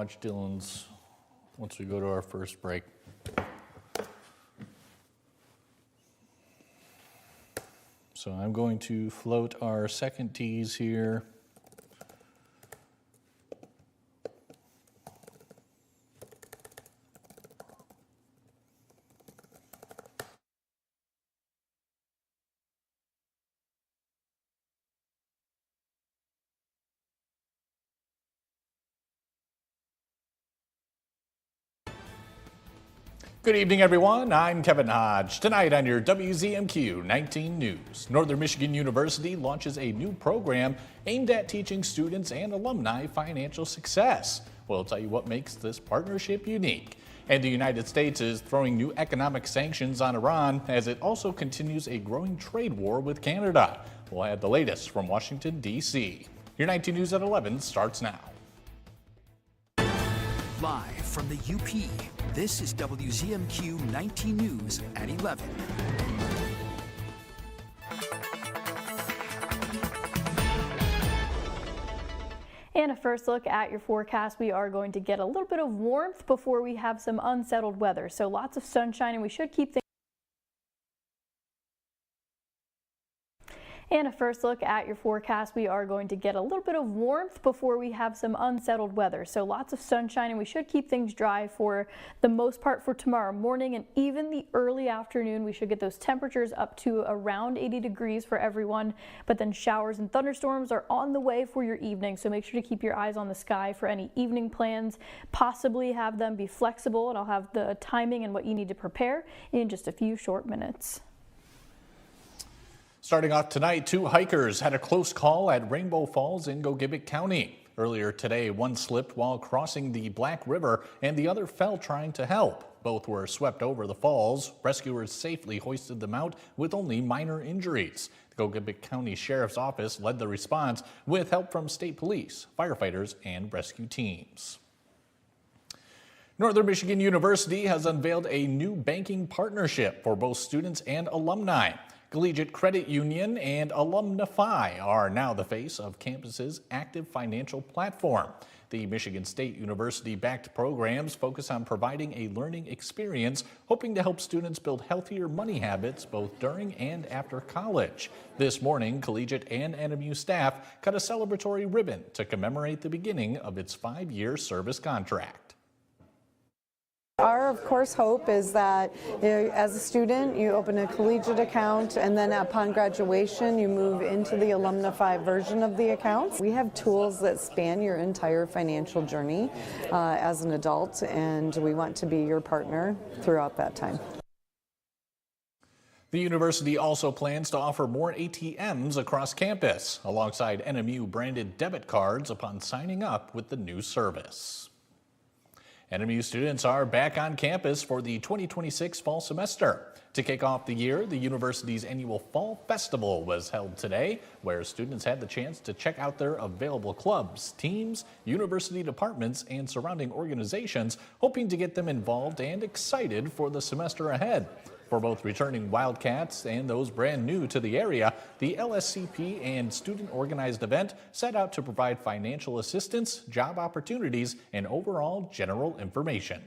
watch Dylan's once we go to our first break. So I'm going to float our second tees here. Good evening, everyone. I'm Kevin Hodge. Tonight on your WZMQ 19 News, Northern Michigan University launches a new program aimed at teaching students and alumni financial success. We'll tell you what makes this partnership unique. And the United States is throwing new economic sanctions on Iran as it also continues a growing trade war with Canada. We'll have the latest from Washington, D.C. Your 19 News at 11 starts now. Live from the UP, this is WZMQ 19 News at 11. And a first look at your forecast. We are going to get a little bit of warmth before we have some unsettled weather. So lots of sunshine, and we should keep things. And a first look at your forecast. We are going to get a little bit of warmth before we have some unsettled weather. So lots of sunshine, and we should keep things dry for the most part for tomorrow morning and even the early afternoon. We should get those temperatures up to around 80 degrees for everyone, but then showers and thunderstorms are on the way for your evening. So make sure to keep your eyes on the sky for any evening plans. Possibly have them be flexible, and I'll have the timing and what you need to prepare in just a few short minutes. Starting off tonight, two hikers had a close call at Rainbow Falls in Gogebic County. Earlier today, one slipped while crossing the Black River and the other fell trying to help. Both were swept over the falls. Rescuers safely hoisted them out with only minor injuries. The Gogebic County Sheriff's Office led the response with help from state police, firefighters, and rescue teams. Northern Michigan University has unveiled a new banking partnership for both students and alumni. Collegiate Credit Union and Alumnify are now the face of campus's active financial platform. The Michigan State University-backed programs focus on providing a learning experience, hoping to help students build healthier money habits both during and after college. This morning, Collegiate and NMU staff cut a celebratory ribbon to commemorate the beginning of its 5-year service contract. Our, of course, hope is that as a student, you open a collegiate account, and then upon graduation, you move into the Alumnify version of the account. We have tools that span your entire financial journey as an adult, and we want to be your partner throughout that time. The university also plans to offer more ATMs across campus, alongside NMU-branded debit cards upon signing up with the new service. NMU students are back on campus for the 2026 fall semester. To kick off the year, the university's annual Fall Festival was held today, where students had the chance to check out their available clubs, teams, university departments, and surrounding organizations, hoping to get them involved and excited for the semester ahead. For both returning Wildcats and those brand new to the area, the LSCP and student-organized event set out to provide financial assistance, job opportunities, and overall general information.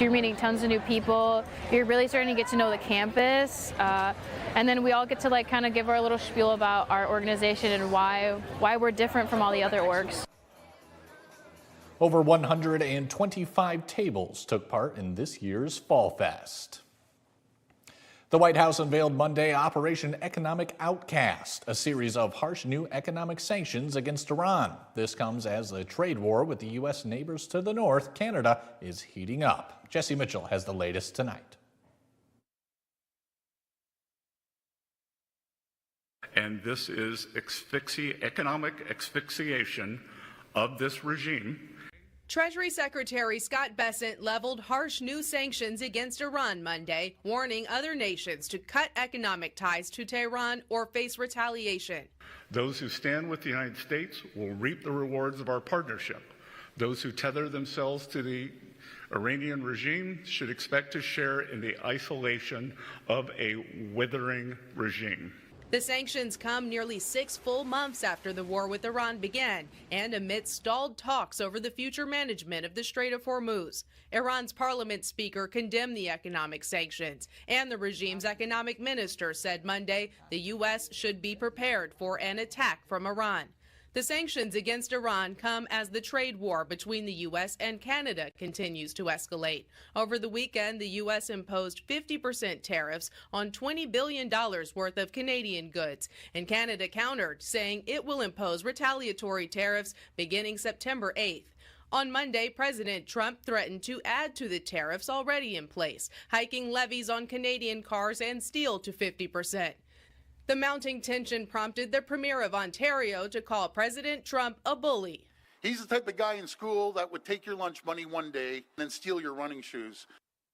You're meeting tons of new people. You're really starting to get to know the campus, and then we all get to kind of give our little spiel about our organization and why we're different from all the other orgs. Over 125 tables took part in this year's Fall Fest. The White House unveiled Monday Operation Economic Outcast, a series of harsh new economic sanctions against Iran. This comes as the trade war with the U.S. neighbors to the north, Canada, is heating up. Jesse Mitchell has the latest tonight. And this is economic asphyxiation of this regime. Treasury Secretary Scott Bessent leveled harsh new sanctions against Iran Monday, warning other nations to cut economic ties to Tehran or face retaliation. Those who stand with the United States will reap the rewards of our partnership. Those who tether themselves to the Iranian regime should expect to share in the isolation of a withering regime. The sanctions come nearly 6 full months after the war with Iran began and amidst stalled talks over the future management of the Strait of Hormuz. Iran's parliament speaker condemned the economic sanctions, and the regime's economic minister said Monday the U.S. should be prepared for an attack from Iran. The sanctions against Iran come as the trade war between the U.S. and Canada continues to escalate. Over the weekend, the U.S. imposed 50% tariffs on $20 billion worth of Canadian goods, and Canada countered, saying it will impose retaliatory tariffs beginning September 8th. On Monday, President Trump threatened to add to the tariffs already in place, hiking levies on Canadian cars and steel to 50%. The mounting tension prompted the Premier of Ontario to call President Trump a bully. He's the type of guy in school that would take your lunch money one day and then steal your running shoes.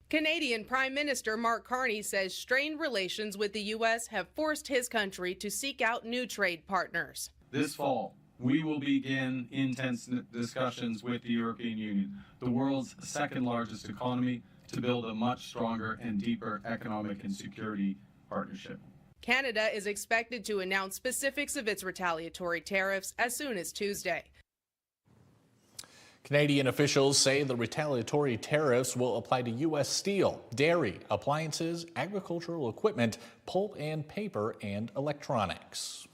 Canadian Prime Minister Mark Carney says strained relations with the U.S. have forced his country to seek out new trade partners. This fall, we will begin intense discussions with the European Union, the world's second largest economy, to build a much stronger and deeper economic and security partnership. Canada is expected to announce specifics of its retaliatory tariffs as soon as Tuesday. Canadian officials say the retaliatory tariffs will apply to U.S. steel, dairy, appliances, agricultural equipment, pulp and paper, and electronics.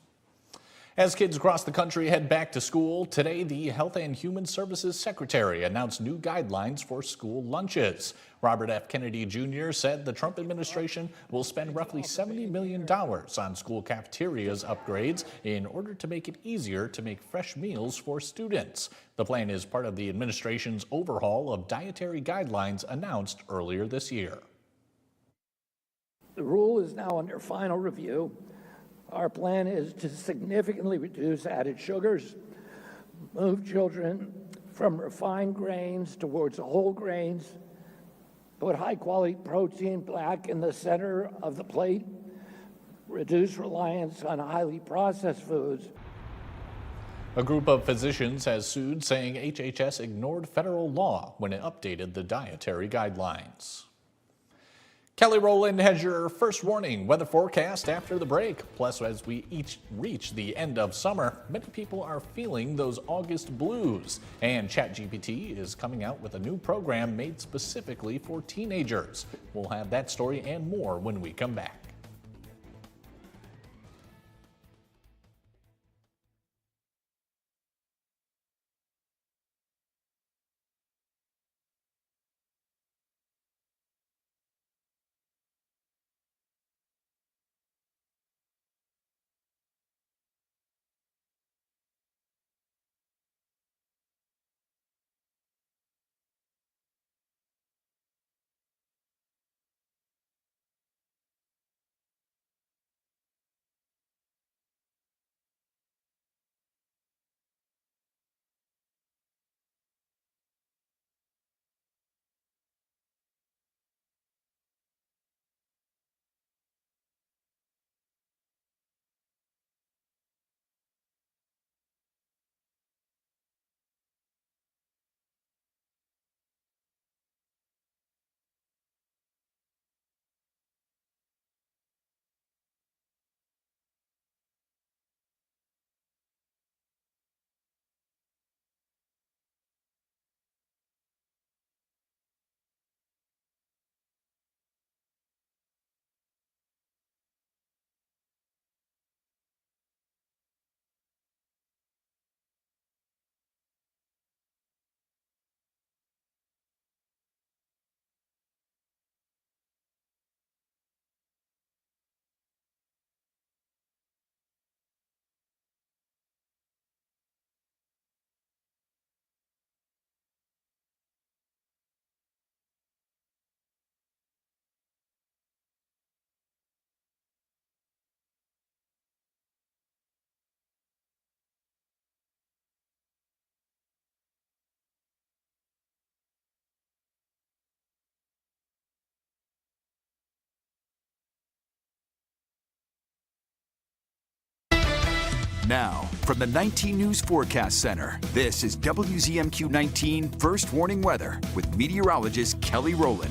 As kids across the country head back to school, today the Health and Human Services Secretary announced new guidelines for school lunches. Robert F. Kennedy Jr. said the Trump administration will spend roughly $70 million on school cafeterias upgrades in order to make it easier to make fresh meals for students. The plan is part of the administration's overhaul of dietary guidelines announced earlier this year. The rule is now under final review. Our plan is to significantly reduce added sugars, move children from refined grains towards whole grains, put high-quality protein back in the center of the plate, reduce reliance on highly processed foods. A group of physicians has sued, saying HHS ignored federal law when it updated the dietary guidelines. Kelly Rowland has your first warning weather forecast after the break. Plus, as we each reach the end of summer, many people are feeling those August blues. And ChatGPT is coming out with a new program made specifically for teenagers. We'll have that story and more when we come back. Now, from the 19 News Forecast Center, this is WZMQ 19 First Warning Weather with meteorologist Kelly Rowland.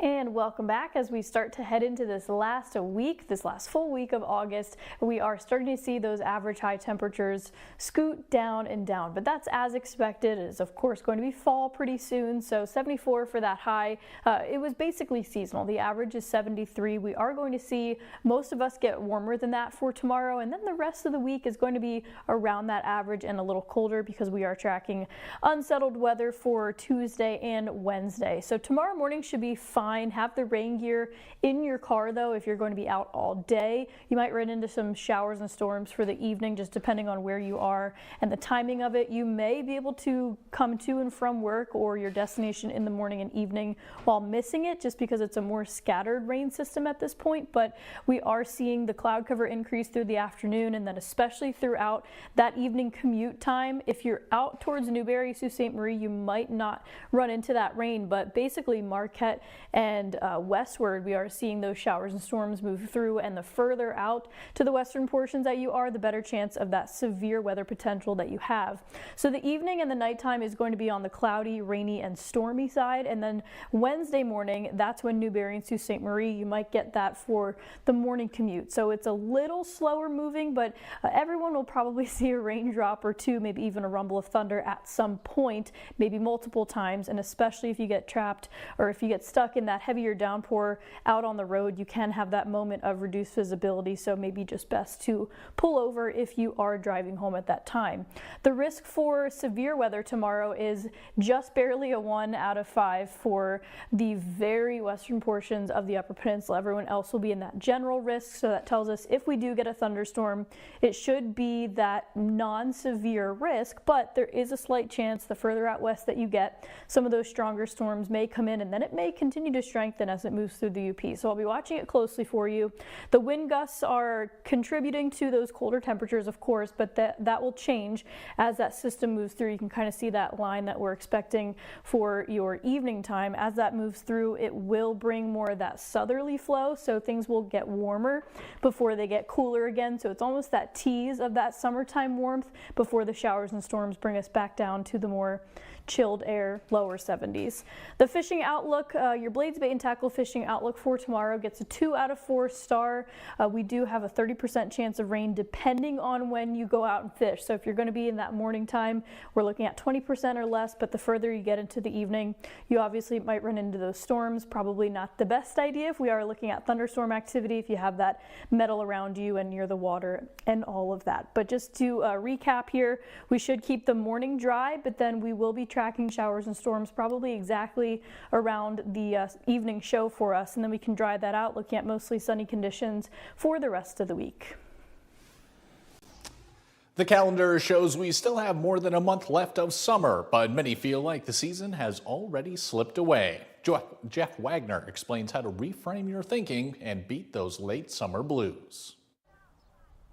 And and welcome back. As we start to head into this last full week of August, we are starting to see those average high temperatures scoot down and down, but that's as expected. It is of course going to be fall pretty soon, so 74 for that high. It was basically seasonal. The average is 73. We are going to see most of us get warmer than that for tomorrow, and then the rest of the week is going to be around that average and a little colder because we are tracking unsettled weather for Tuesday and Wednesday. So tomorrow morning should be fine. Have the rain gear in your car though if you're going to be out all day. You might run into some showers and storms for the evening just depending on where you are and the timing of it. You may be able to come to and from work or your destination in the morning and evening while missing it just because it's a more scattered rain system at this point, but we are seeing the cloud cover increase through the afternoon and then especially throughout that evening commute time. If you're out towards Newberry, Sault Ste. Marie, you might not run into that rain, but basically Marquette and westward, we are seeing those showers and storms move through, and the further out to the western portions that you are, the better chance of that severe weather potential that you have. So the evening and the nighttime is going to be on the cloudy, rainy, and stormy side, and then Wednesday morning, that's when Newberry and Sault Ste. Marie, you might get that for the morning commute. So it's a little slower moving, but everyone will probably see a raindrop or two, maybe even a rumble of thunder at some point, maybe multiple times, and especially if you get trapped or if you get stuck in that heavier downpour out on the road, you can have that moment of reduced visibility, so maybe just best to pull over if you are driving home at that time. The risk for severe weather tomorrow is just barely a 1 out of 5 for the very western portions of the Upper Peninsula. Everyone else will be in that general risk, so that tells us if we do get a thunderstorm, it should be that non-severe risk, but there is a slight chance the further out west that you get, some of those stronger storms may come in and then it may continue to strengthen as it moves through the UP. So I'll be watching it closely for you. The wind gusts are contributing to those colder temperatures, of course, but that will change as that system moves through. You can kind of see that line that we're expecting for your evening time. As that moves through, it will bring more of that southerly flow, so things will get warmer before they get cooler again. So it's almost that tease of that summertime warmth before the showers and storms bring us back down to the more chilled air, lower 70s. The fishing outlook, your Blades Bait and Tackle fishing outlook for tomorrow gets a 2 out of 4 star. We do have a 30% chance of rain depending on when you go out and fish. So if you're going to be in that morning time, we're looking at 20% or less, but the further you get into the evening, you obviously might run into those storms. Probably not the best idea if we are looking at thunderstorm activity, if you have that metal around you and near the water and all of that. But just to recap here, we should keep the morning dry, but then we will be tracking showers and storms probably exactly around the evening show for us, and then we can dry that out looking at mostly sunny conditions for the rest of the week. The calendar shows we still have more than a month left of summer, but many feel like the season has already slipped away. Jeff Wagner explains how to reframe your thinking and beat those late summer blues.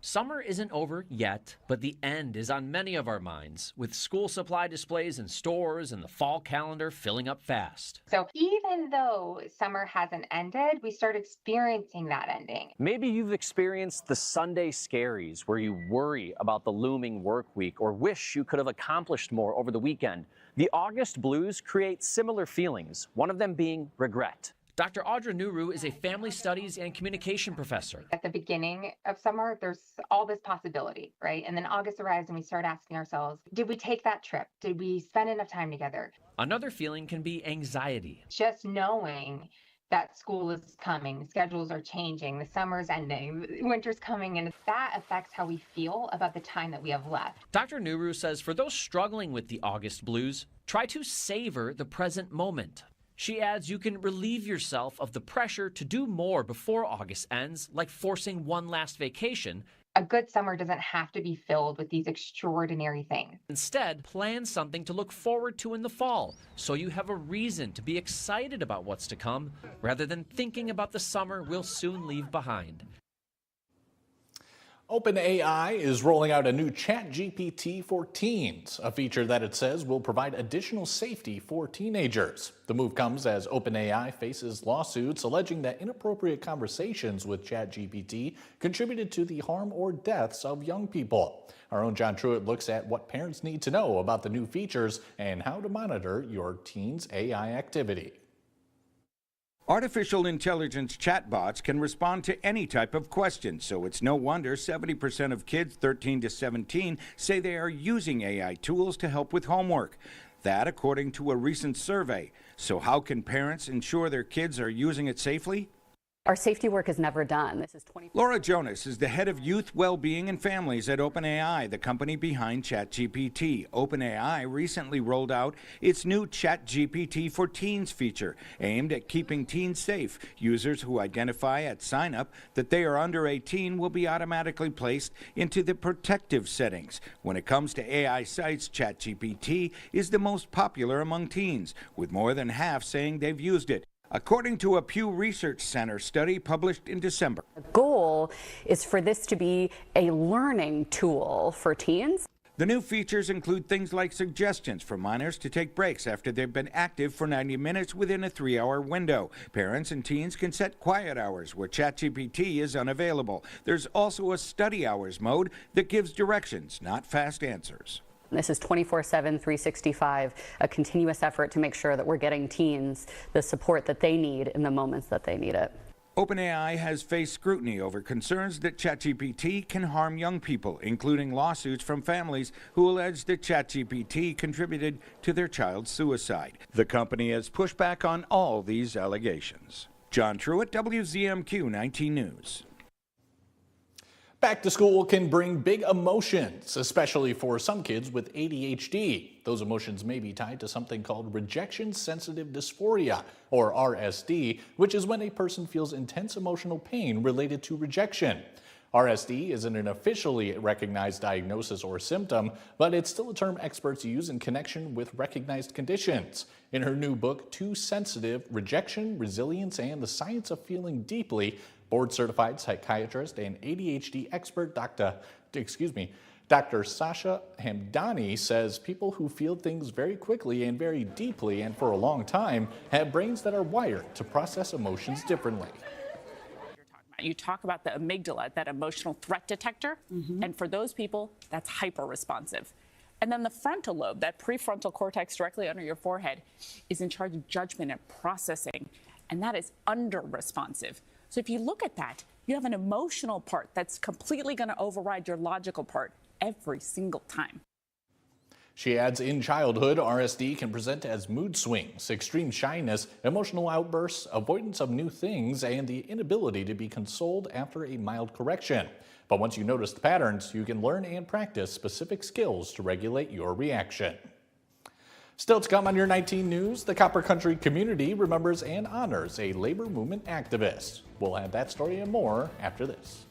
Summer isn't over yet, but the end is on many of our minds, with school supply displays in stores and the fall calendar filling up fast. So even though summer hasn't ended, we start experiencing that ending. Maybe you've experienced the Sunday scaries, where you worry about the looming work week or wish you could have accomplished more over the weekend. The August blues create similar feelings, one of them being regret. Dr. Audra Nuru is a family studies and communication professor. At the beginning of summer, there's all this possibility, right? And then August arrives and we start asking ourselves, did we take that trip? Did we spend enough time together? Another feeling can be anxiety. Just knowing that school is coming, schedules are changing, the summer's ending, winter's coming, and that affects how we feel about the time that we have left. Dr. Nuru says for those struggling with the August blues, try to savor the present moment. She adds you can relieve yourself of the pressure to do more before August ends, like forcing one last vacation. A good summer doesn't have to be filled with these extraordinary things. Instead, plan something to look forward to in the fall, so you have a reason to be excited about what's to come, rather than thinking about the summer we'll soon leave behind. OpenAI is rolling out a new ChatGPT for teens, a feature that it says will provide additional safety for teenagers. The move comes as OpenAI faces lawsuits alleging that inappropriate conversations with ChatGPT contributed to the harm or deaths of young people. Our own John Truitt looks at what parents need to know about the new features and how to monitor your teen's AI activity. Artificial intelligence chatbots can respond to any type of question, so it's no wonder 70% of kids 13 to 17 say they are using AI tools to help with homework. That according to a recent survey. So how can parents ensure their kids are using it safely? Our safety work is never done. This is Laura Jonas is the head of youth well-being and families at OpenAI, the company behind ChatGPT. OpenAI recently rolled out its new ChatGPT for Teens feature, aimed at keeping teens safe. Users who identify at sign-up that they are under 18 will be automatically placed into the protective settings. When it comes to AI sites, ChatGPT is the most popular among teens, with more than half saying they've used it, according to a Pew Research Center study published in December. The goal is for this to be a learning tool for teens. The new features include things like suggestions for minors to take breaks after they've been active for 90 minutes within a 3-hour window. Parents and teens can set quiet hours where ChatGPT is unavailable. There's also a study hours mode that gives directions, not fast answers. This is 24/7, 365, a continuous effort to make sure that we're getting teens the support that they need in the moments that they need it. OpenAI has faced scrutiny over concerns that ChatGPT can harm young people, including lawsuits from families who allege that ChatGPT contributed to their child's suicide. The company has pushed back on all these allegations. John Truitt, WZMQ 19 News. Back to school can bring big emotions, especially for some kids with ADHD. Those emotions may be tied to something called rejection-sensitive dysphoria, or RSD, which is when a person feels intense emotional pain related to rejection. RSD isn't an officially recognized diagnosis or symptom, but it's still a term experts use in connection with recognized conditions. In her new book, Too Sensitive: Rejection, Resilience, and the Science of Feeling Deeply, board-certified psychiatrist and ADHD expert Dr. Sasha Hamdani says people who feel things very quickly and very deeply and for a long time have brains that are wired to process emotions differently. You talk about the amygdala, that emotional threat detector, and for those people, that's hyper-responsive. And then the frontal lobe, that prefrontal cortex directly under your forehead, is in charge of judgment and processing, and that is under-responsive. So if you look at that, you have an emotional part that's completely going to override your logical part every single time. She adds, in childhood, RSD can present as mood swings, extreme shyness, emotional outbursts, avoidance of new things, and the inability to be consoled after a mild correction. But once you notice the patterns, you can learn and practice specific skills to regulate your reaction. Still to come on your 19 News, the Copper Country community remembers and honors a labor movement activist. We'll have that story and more after this.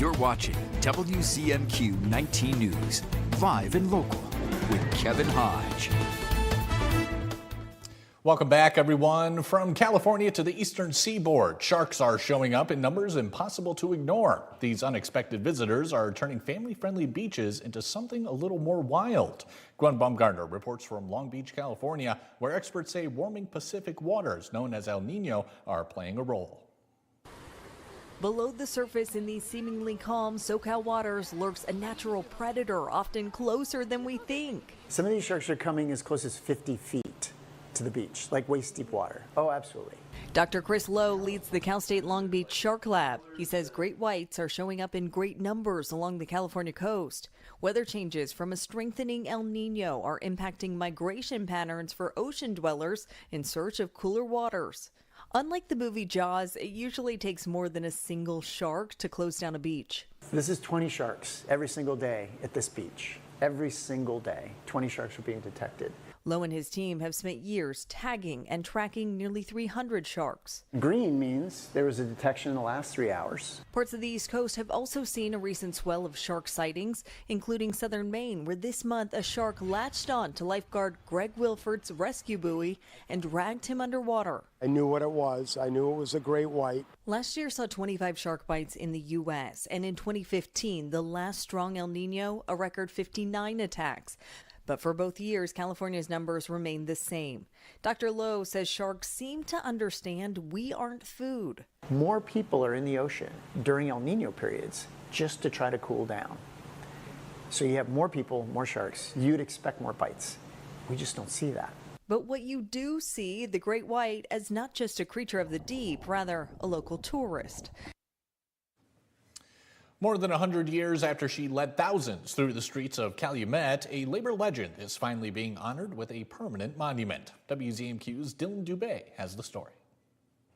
You're watching WZMQ 19 News, live and local with Kevin Hodge. Welcome back, everyone. From California to the eastern seaboard, sharks are showing up in numbers impossible to ignore. These unexpected visitors are turning family-friendly beaches into something a little more wild. Gwen Baumgartner reports from Long Beach, California, where experts say warming Pacific waters, known as El Nino, are playing a role. Below the surface in these seemingly calm SoCal waters lurks a natural predator, often closer than we think. Some of these sharks are coming as close as 50 feet to the beach, like waist deep water. Oh, absolutely. Dr. Chris Lowe leads the Cal State Long Beach Shark Lab. He says great whites are showing up in great numbers along the California coast. Weather changes from a strengthening El Nino are impacting migration patterns for ocean dwellers in search of cooler waters. Unlike the movie Jaws, it usually takes more than a single shark to close down a beach. This is 20 sharks every single day at this beach. Every single day, 20 sharks are being detected. Lowe and his team have spent years tagging and tracking nearly 300 sharks. Green means there was a detection in the last 3 hours. Parts of the East Coast have also seen a recent swell of shark sightings, including southern Maine, where this month a shark latched on to lifeguard Greg Wilford's rescue buoy and dragged him underwater. I knew what it was. I knew it was a great white. Last year saw 25 shark bites in the U.S., and in 2015, the last strong El Nino, a record 59 attacks. But for both years, California's numbers remain the same. Dr. Lowe says sharks seem to understand we aren't food. More people are in the ocean during El Nino periods just to try to cool down. So you have more people, more sharks. You'd expect more bites. We just don't see that. But what you do see, the great white, as not just a creature of the deep, rather a local tourist. More than 100 years after she led thousands through the streets of Calumet, a labor legend is finally being honored with a permanent monument. WZMQ's Dylan Dubé has the story.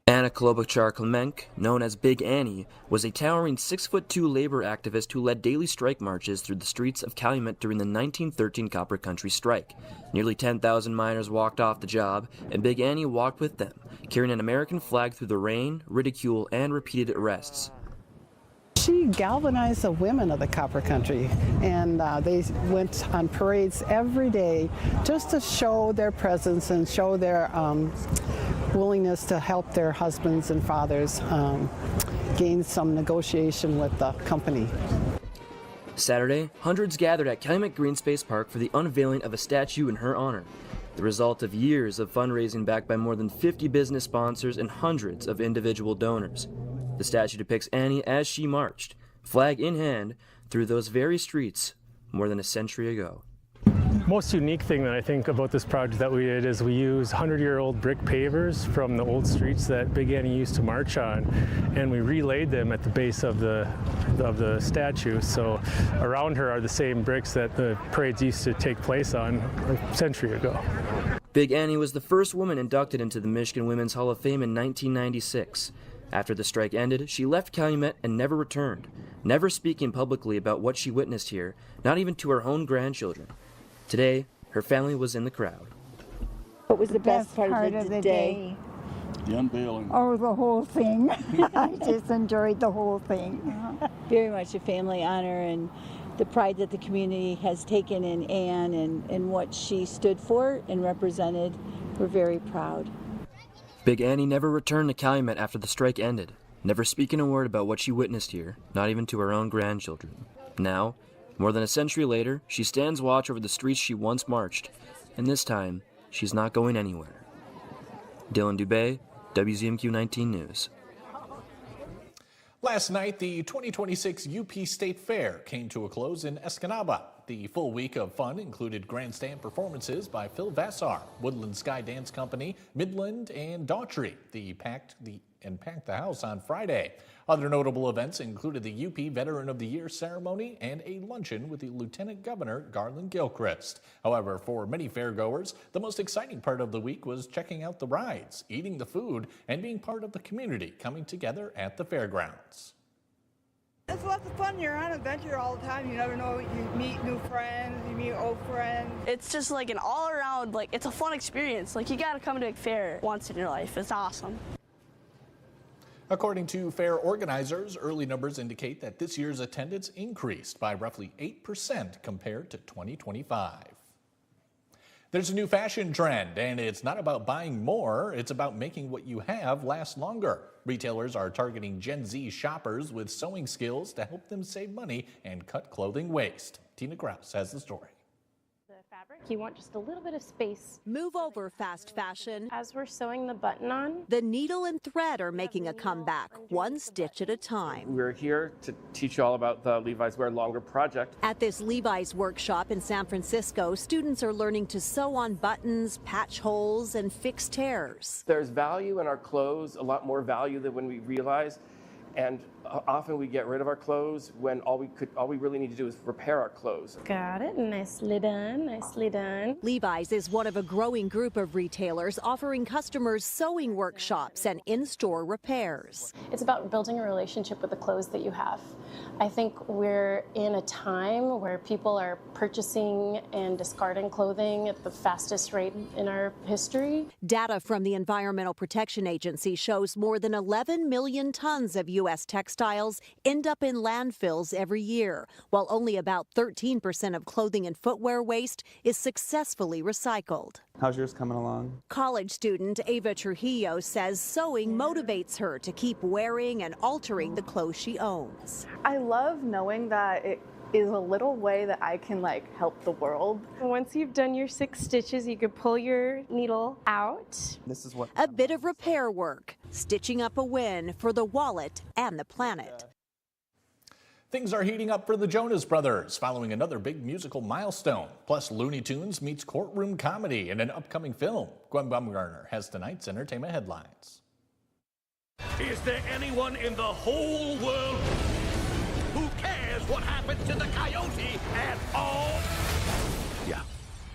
Anna Klobuchar-Klemenk, known as Big Annie, was a towering 6'2" labor activist who led daily strike marches through the streets of Calumet during the 1913 Copper Country Strike. Nearly 10,000 miners walked off the job, and Big Annie walked with them, carrying an American flag through the rain, ridicule, and repeated arrests. She galvanized the women of the Copper Country, and they went on parades every day just to show their presence and show their willingness to help their husbands and fathers gain some negotiation with the company. Saturday, hundreds gathered at Calumet Green Space Park for the unveiling of a statue in her honor, the result of years of fundraising backed by more than 50 business sponsors and hundreds of individual donors. The statue depicts Annie as she marched, flag in hand, through those very streets more than a century ago. Most unique thing that I think about this project that we did is we used 100-year-old brick pavers from the old streets that Big Annie used to march on, and we relaid them at the base of the statue. So around her are the same bricks that the parades used to take place on a century ago. Big Annie was the first woman inducted into the Michigan Women's Hall of Fame in 1996. After the strike ended, she left Calumet and never returned, never speaking publicly about what she witnessed here, not even to her own grandchildren. Today, her family was in the crowd. What was the best part of the day? The unveiling. Oh, the whole thing. I just enjoyed the whole thing. Very much a family honor, and the pride that the community has taken in Anne and what she stood for and represented. We're very proud. Big Annie never returned to Calumet after the strike ended, never speaking a word about what she witnessed here, not even to her own grandchildren. Now, more than a century later, she stands watch over the streets she once marched, and this time, she's not going anywhere. Dylan Dubé, WZMQ 19 News. Last night, the 2026 UP State Fair came to a close in Escanaba. The full week of fun included grandstand performances by Phil Vassar, Woodland Sky Dance Company, Midland, and Daughtry. Packed the house on Friday. Other notable events included the UP Veteran of the Year ceremony and a luncheon with the Lieutenant Governor Garland Gilchrist. However, for many fairgoers, the most exciting part of the week was checking out the rides, eating the food, and being part of the community coming together at the fairgrounds. It's lots of fun. You're on adventure all the time. You never know. You meet new friends, you meet old friends. It's just like an all-around, it's a fun experience. You gotta come to a fair once in your life. It's awesome. According to fair organizers, early numbers indicate that this year's attendance increased by roughly 8% compared to 2025. There's a new fashion trend, and it's not about buying more, it's about making what you have last longer. Retailers are targeting Gen Z shoppers with sewing skills to help them save money and cut clothing waste. Tina Kraus has the story. You want just a little bit of space. Move over, fast fashion. As we're sewing the button on, The needle and thread are making a comeback, one stitch at a time. We're here to teach you all about the Levi's Wear Longer project. At this Levi's workshop in San Francisco, students are learning to sew on buttons, patch holes, and fix tears. There's value in our clothes, a lot more value than when we realize. And often we get rid of our clothes when all we really need to do is repair our clothes. got it. Nicely done, nicely done. Levi's is one of a growing group of retailers offering customers sewing workshops and in-store repairs. It's about building a relationship with the clothes that you have. I think we're in a time where people are purchasing and discarding clothing at the fastest rate in our history. Data from the Environmental Protection Agency shows more than 11 million tons of U.S. textiles end up in landfills every year, while only about 13% of clothing and footwear waste is successfully recycled. How's yours coming along? College student Ava Trujillo says sewing motivates her to keep wearing and altering the clothes she owns. I love knowing that it is a little way that I can help the world. Once you've done your 6 stitches, you could pull your needle out. This is what A bit of repair work, stitching up a win for the wallet and the planet. Things are heating up for the Jonas Brothers following another big musical milestone. Plus, Looney Tunes meets courtroom comedy in an upcoming film. Gwen Baumgartner has tonight's entertainment headlines. Is there anyone in the whole world who cares what happened to the coyote at all? Yeah,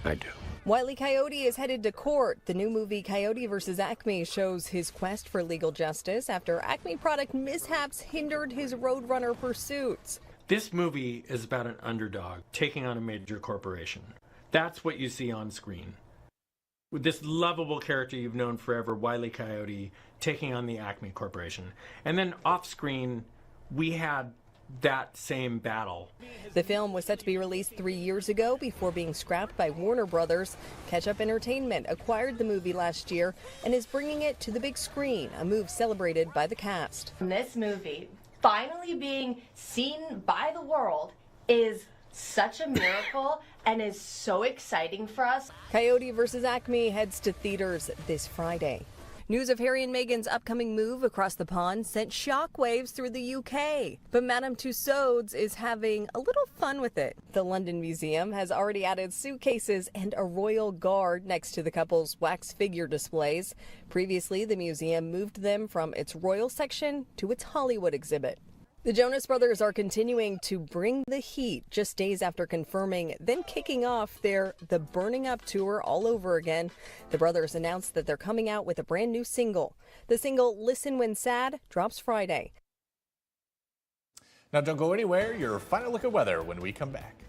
I do. Wile E. Coyote is headed to court. The new movie Coyote vs. Acme shows his quest for legal justice after Acme product mishaps hindered his Roadrunner pursuits. This movie is about an underdog taking on a major corporation. That's what you see on screen. With this lovable character you've known forever, Wile E. Coyote, taking on the Acme Corporation. And then off screen, we had that same battle. The film was set to be released 3 years ago before being scrapped by Warner Brothers. Catch Up Entertainment acquired the movie last year and is bringing it to the big screen, a move celebrated by the cast. This movie finally being seen by the world is such a miracle and is so exciting for us. Coyote vs. Acme heads to theaters this Friday. News of Harry and Meghan's upcoming move across the pond sent shockwaves through the UK. But Madame Tussauds is having a little fun with it. The London Museum has already added suitcases and a royal guard next to the couple's wax figure displays. Previously, the museum moved them from its royal section to its Hollywood exhibit. The Jonas Brothers are continuing to bring the heat just days after confirming, then kicking off their The Burning Up tour all over again. The brothers announced that they're coming out with a brand new single. The single Listen When Sad drops Friday. Now don't go anywhere. Your final look at weather when we come back.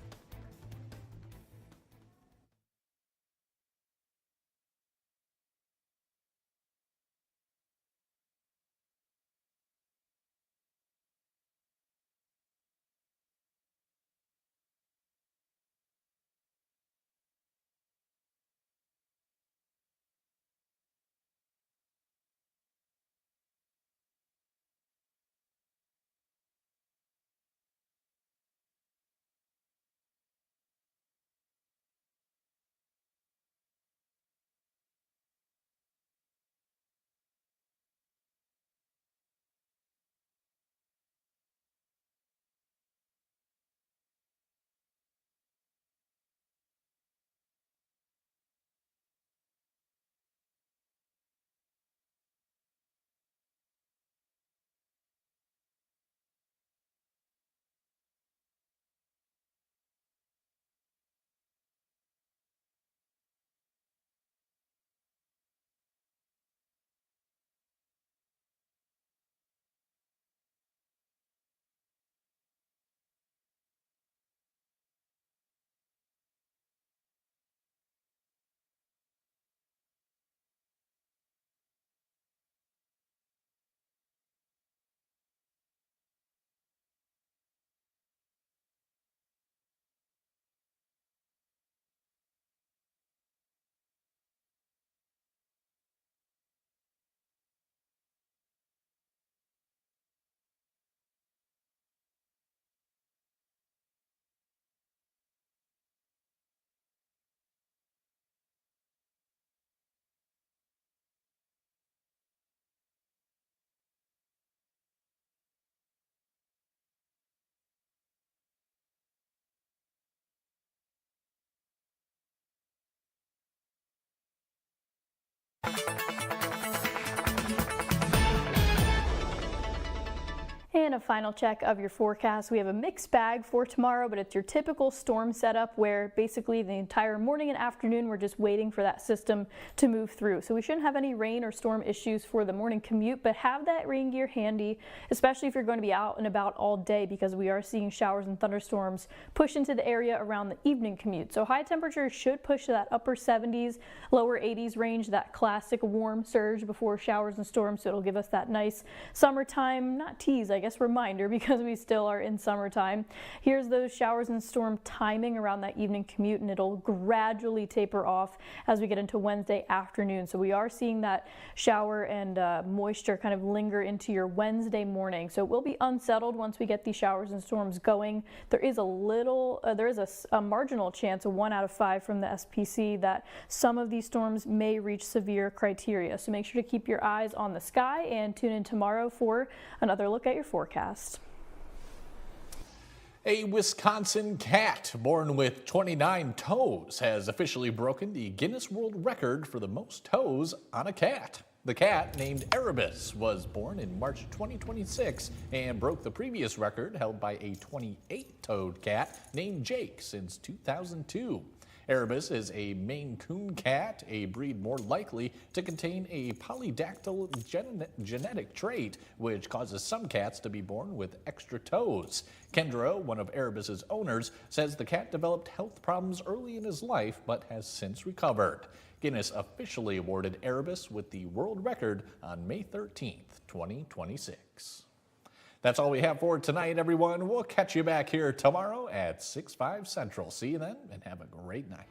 And a final check of your forecast. We have a mixed bag for tomorrow, but it's your typical storm setup where basically the entire morning and afternoon we're just waiting for that system to move through. So we shouldn't have any rain or storm issues for the morning commute, but have that rain gear handy, especially if you're going to be out and about all day, because we are seeing showers and thunderstorms push into the area around the evening commute. So high temperatures should push to that upper 70s, lower 80s range, that classic warm surge before showers and storms. So it'll give us that nice summertime, not tease, I guess, reminder, because we still are in summertime. Here's those showers and storm timing around that evening commute, and it'll gradually taper off as we get into Wednesday afternoon. So we are seeing that shower and moisture kind of linger into your Wednesday morning. So it will be unsettled once we get these showers and storms going. There is a marginal chance, a 1 out of 5 from the SPC, that some of these storms may reach severe criteria. So make sure to keep your eyes on the sky and tune in tomorrow for another look at your forecast. A Wisconsin cat born with 29 toes has officially broken the Guinness World Record for the most toes on a cat. The cat, named Erebus, was born in March 2026 and broke the previous record held by a 28-toed cat named Jake since 2002. Erebus is a Maine Coon cat, a breed more likely to contain a polydactyl genetic trait, which causes some cats to be born with extra toes. Kendra, one of Erebus's owners, says the cat developed health problems early in his life but has since recovered. Guinness officially awarded Erebus with the world record on May 13th, 2026. That's all we have for tonight, everyone. We'll catch you back here tomorrow at 6/5 Central. See you then, and have a great night.